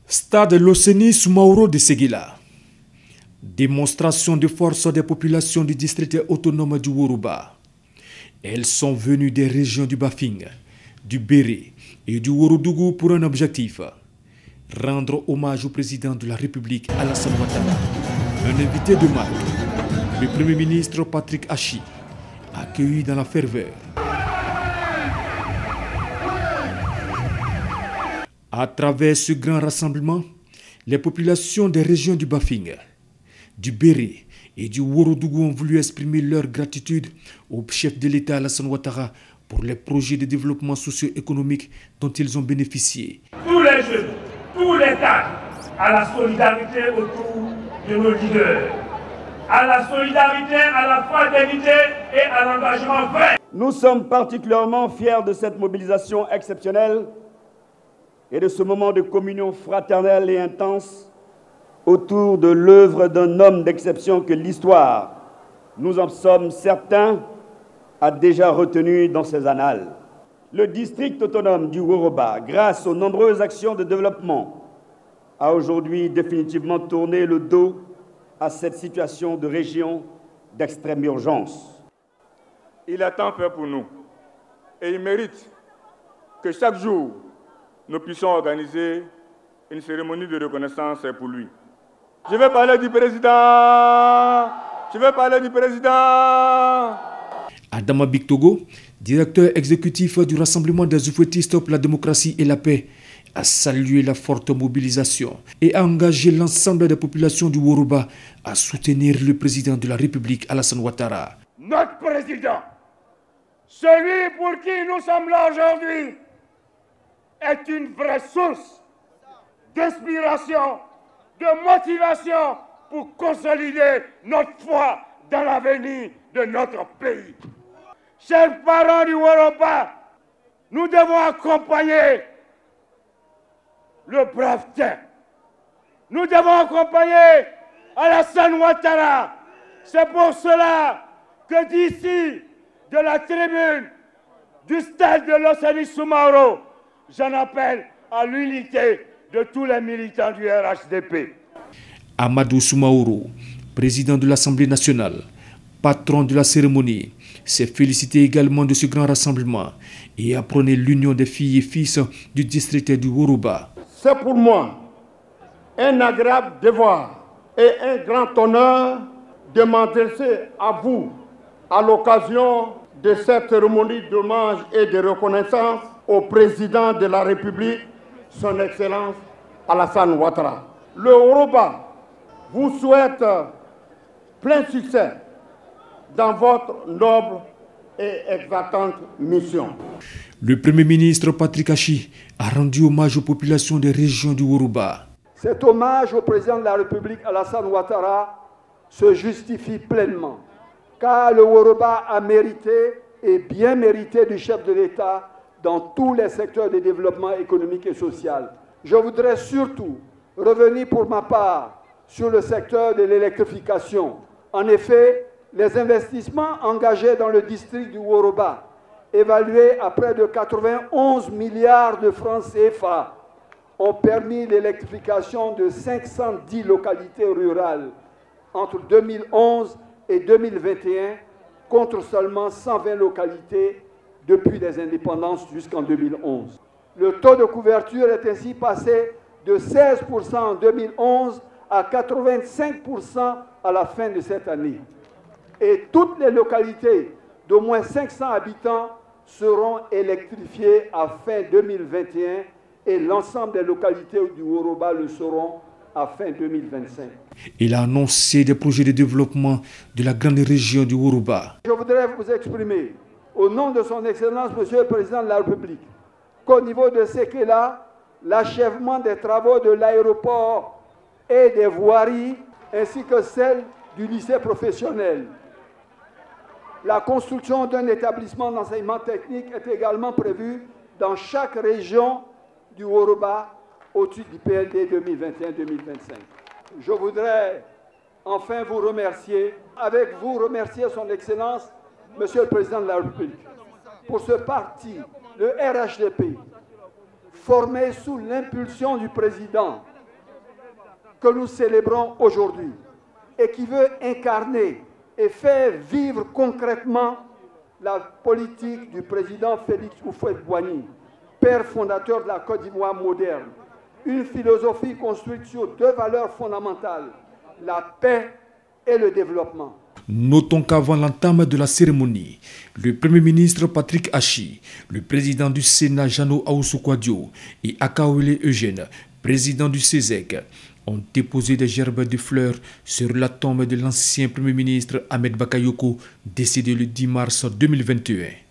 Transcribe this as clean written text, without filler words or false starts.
Stade Loseni Soumaoro de Séguila. Démonstration de force des populations du district autonome du Worouba. Elles sont venues des régions du Bafing, du Béré et du Worodougou pour un objectif: rendre hommage au président de la République Alassane Ouattara, un invité de marque, le Premier ministre Patrick Achi, accueilli dans la ferveur. À travers ce grand rassemblement, les populations des régions du Bafing, du Béré et du Worodougou ont voulu exprimer leur gratitude au chef de l'État Alassane Ouattara pour les projets de développement socio-économique dont ils ont bénéficié. Tous les jeunes, tous les cadres, à la solidarité autour de nos leaders, à la solidarité, à la fraternité et à l'engagement vrai. Nous sommes particulièrement fiers de cette mobilisation exceptionnelle et de ce moment de communion fraternelle et intense autour de l'œuvre d'un homme d'exception que l'histoire, nous en sommes certains, a déjà retenu dans ses annales. Le district autonome du Woroba, grâce aux nombreuses actions de développement, a aujourd'hui définitivement tourné le dos à cette situation de région d'extrême urgence. Il a tant fait pour nous et il mérite que chaque jour, nous puissions organiser une cérémonie de reconnaissance pour lui. Je vais parler du président. Je vais parler du président. Adama Bictogo, directeur exécutif du Rassemblement des oufouettistes pour la démocratie et la paix, a salué la forte mobilisation et a engagé l'ensemble des populations du Worouba à soutenir le président de la République, Alassane Ouattara. Notre président, celui pour qui nous sommes là aujourd'hui, est une vraie source d'inspiration, de motivation pour consolider notre foi dans l'avenir de notre pays. Chers parents du Worouba, nous devons accompagner le brave Tien. Nous devons accompagner Alassane Ouattara. C'est pour cela que d'ici, de la tribune du stade de Loseni Soumaoro, j'en appelle à l'unité de tous les militants du RHDP. Amadou Soumaoro, président de l'Assemblée nationale, patron de la cérémonie, s'est félicité également de ce grand rassemblement et a prôné l'union des filles et fils du district du Worouba. C'est pour moi un agréable devoir et un grand honneur de m'adresser à vous à l'occasion de cette cérémonie d'hommage et de reconnaissance au président de la République, son Excellence Alassane Ouattara. Le Worouba vous souhaite plein succès dans votre noble et exaltante mission. Le Premier ministre Patrick Achi a rendu hommage aux populations des régions du Worouba. Cet hommage au président de la République Alassane Ouattara se justifie pleinement, car le Worouba a mérité et bien mérité du chef de l'État dans tous les secteurs de développement économique et social. Je voudrais surtout revenir pour ma part sur le secteur de l'électrification. En effet, les investissements engagés dans le district du Worouba, évalués à près de 91 milliards de francs CFA, ont permis l'électrification de 510 localités rurales entre 2011 et 2021, contre seulement 120 localités depuis les indépendances jusqu'en 2011. Le taux de couverture est ainsi passé de 16% en 2011 à 85% à la fin de cette année. Et toutes les localités d'au moins 500 habitants seront électrifiées à fin 2021 et l'ensemble des localités du Worouba le seront à fin 2025. Il a annoncé des projets de développement de la grande région du Worouba. Je voudrais vous exprimer, au nom de son Excellence, Monsieur le Président de la République, qu'au niveau de Séguila, l'achèvement des travaux de l'aéroport et des voiries, ainsi que celle du lycée professionnel. La construction d'un établissement d'enseignement technique est également prévue dans chaque région du Worouba au-dessus du PLD 2021-2025. Je voudrais enfin vous remercier, avec vous remercier son Excellence, Monsieur le Président de la République, pour ce parti, le RHDP, formé sous l'impulsion du Président que nous célébrons aujourd'hui et qui veut incarner et faire vivre concrètement la politique du président Félix Houphouët-Boigny, père fondateur de la Côte d'Ivoire moderne, une philosophie construite sur deux valeurs fondamentales, la paix et le développement. Notons qu'avant l'entame de la cérémonie, le Premier ministre Patrick Achi, le président du Sénat Jano Ahoussou-Kouadio et Akaouele Eugène, président du CESEC, ont déposé des gerbes de fleurs sur la tombe de l'ancien Premier ministre Ahmed Bakayoko, décédé le 10 mars 2021.